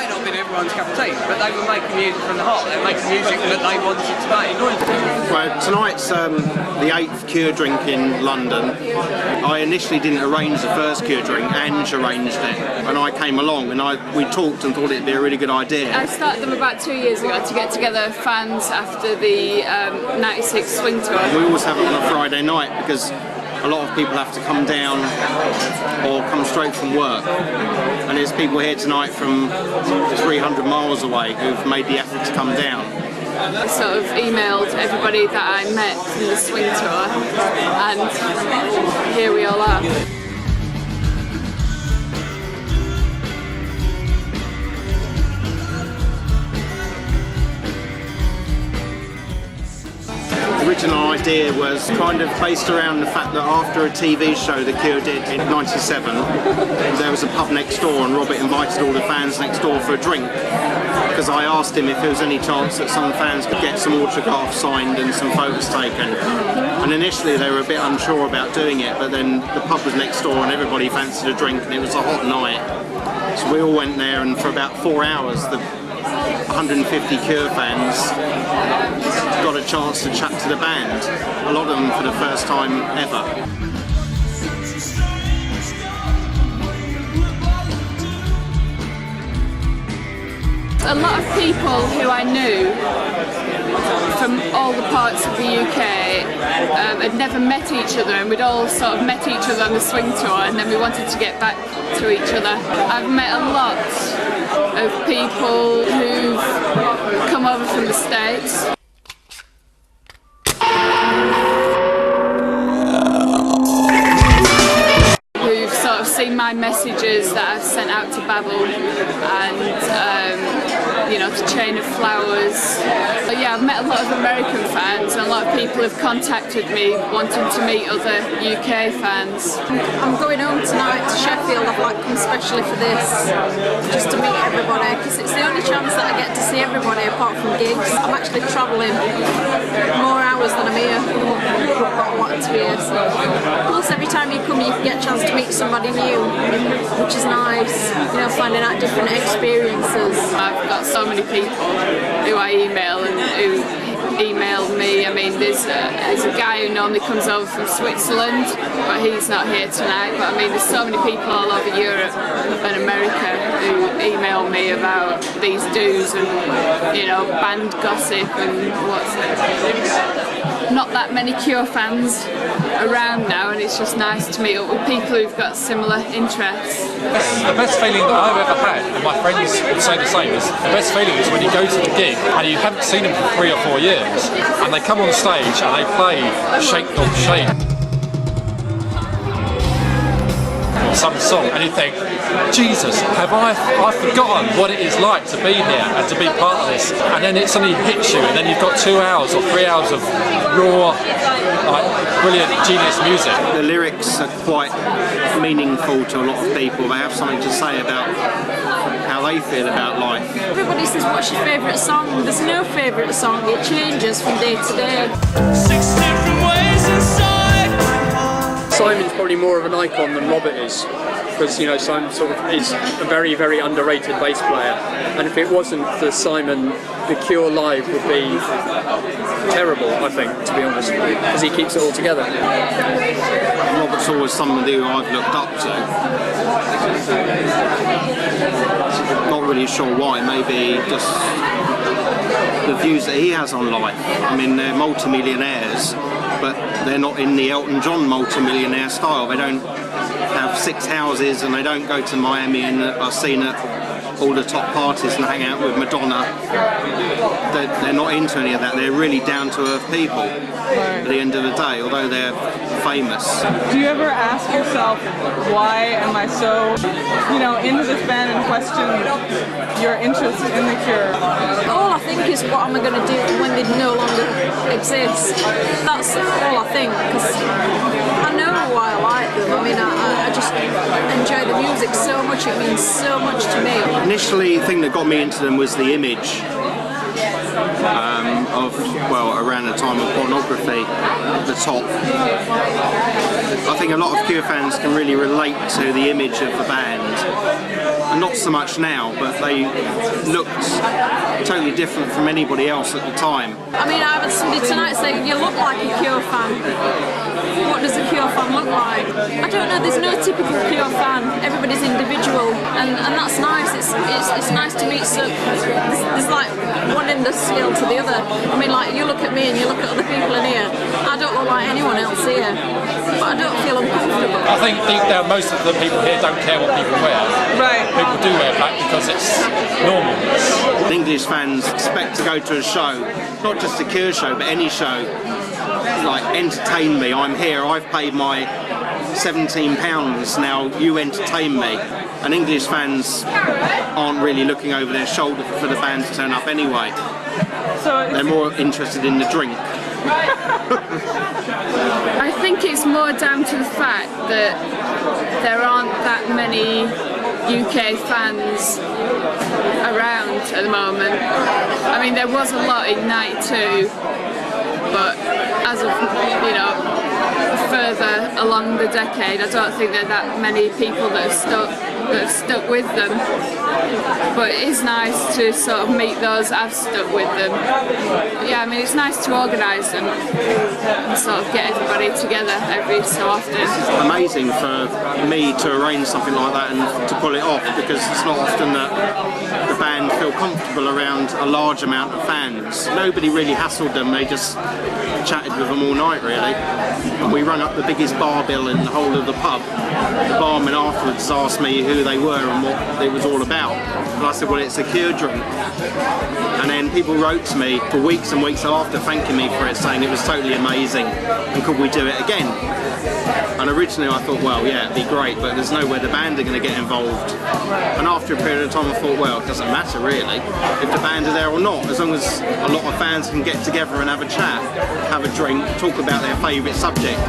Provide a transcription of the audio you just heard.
might not have been everyone's cup of tea, but they were making music from the heart. They were making music that they wanted to make. Well, tonight's the 8th Cure drink in London. I initially didn't arrange the first Cure drink, Ange arranged it, and I came along and we talked and thought it'd be a really good idea. I started them about 2 years ago to get together fans after the 96 swing tour. We always have it on a Friday night because a lot of people have to come down or come straight from work, and there's people here tonight from 300 miles away who've made the effort to come down. I sort of emailed everybody that I met from the swing tour, and here we all are. The original idea was kind of based around the fact that after a TV show the Cure did in '97, there was a pub next door and Robert invited all the fans next door for a drink, because I asked him if there was any chance that some fans could get some autographs signed and some photos taken. And initially they were a bit unsure about doing it, but then the pub was next door and everybody fancied a drink and it was a hot night. So we all went there, and for about 4 hours the 150 Cure fans got a chance to chat to the band, a lot of them for the first time ever. A lot of people who I knew from all the parts of the UK had never met each other, and we'd all sort of met each other on the swing tour, and then we wanted to get back to each other. I've met a lot of people who've come over from the States. Who've sort of seen my messages that I've sent out to Babel, and you know, to Chain of Flowers. But yeah, I've met a lot of American fans, and a lot of people have contacted me wanting to meet other UK fans. I'm going home tonight to Sheffield. I've like come especially for this, just to meet everybody, because it's the only chance that I get to see everybody apart from gigs. I'm actually travelling more hours than I'm here, but I wanted to be here. So. Plus every time you come you get a chance to meet somebody new, which is nice, you know, finding out different experiences. I've got so many people who I email and who email me. I mean, there's a guy who normally comes over from Switzerland, but he's not here tonight. But I mean, there's so many people all over Europe and America who email me about these do's and, you know, band gossip and what's not that many Cure fans around now, and it's just nice to meet up with people who've got similar interests. The best feeling that I've ever had, and my friends would say the same, is the best feeling is when you go to the gig and you haven't seen them for 3 or 4 years, and they come on stage and they play Shake Not Shake or some song, and you think, Jesus, have I've forgotten what it is like to be here and to be part of this, and then it suddenly hits you, and then you've got 2 hours or 3 hours of raw, like, brilliant, genius music. The lyrics are quite meaningful to a lot of people. They have something to say about how they feel about life. Everybody says, what's your favourite song? There's no favourite song, it changes from day to day. 6 different ways inside. Simon's probably more of an icon than Robert is, because, you know, Simon sort of is a very, very underrated bass player, and if it wasn't for Simon, the Cure live would be terrible, I think, to be honest, because he keeps it all together. Robert's always somebody who I've looked up to. Not really sure why, maybe just the views that he has on life. I mean, they're multi-millionaires, but they're not in the Elton John multi-millionaire style. They don't have 6 houses and they don't go to Miami and are seen at all the top parties and hang out with Madonna. They're not into any of that. They're really down-to-earth people at the end of the day, although they're famous. Do you ever ask yourself, why am I so, you know, into this band, and question your interest in the Cure? All I think is, what am I going to do when they no longer exist? That's all I think, because I know why I like them. I mean, I just enjoy the music so much, it means so much to me. Initially, the thing that got me into them was the image. of, well, around the time of pornography at the top. I think a lot of Cure fans can really relate to the image of the band. Not so much now, but they looked totally different from anybody else at the time. I mean, I had somebody tonight say, you look like a Cure fan. What does a Cure fan look like? I don't know, there's no typical Cure fan. Everybody's individual, and that's nice. It's nice to meet, so there's like one end of scale to the other. I mean, like, you look at me and you look at other people in here, I don't look like anyone else here, but I don't feel uncomfortable. I think deep down most of the people here don't care what people wear. Right. People do wear black because it's normal. English fans expect to go to a show, not just a Cure show, but any show, like, entertain me. I'm here, I've paid my £17, now you entertain me. And English fans aren't really looking over their shoulder for the band to turn up anyway. So they're more interested in the drink. I think it's more down to the fact that there aren't that many UK fans around at the moment. I mean, there was a lot in '92, but as of, you know, further along the decade, I don't think there are that many people that have stuck with them. But it is nice to sort of meet those that have stuck with them. Yeah, I mean, it's nice to organise them and sort of get everybody together every so often. It's amazing for me to arrange something like that and to pull it off, because it's not often that the band feel comfortable around a large amount of fans. Nobody really hassled them, they just chatted with them all night, really. And we rung up the biggest bar bill in the whole of the pub. The barman afterwards asked me who they were and what it was all about. And I said, well, it's a Cure drink. And then people wrote to me for weeks and weeks after thanking me for it, saying it was totally amazing and could we do it again. And originally I thought, well, yeah, it'd be great, but there's no way the band are going to get involved. And after a period of time I thought, well, it doesn't matter really if the band are there or not, as long as a lot of fans can get together and have a chat, have a drink, talk about their favourite subject.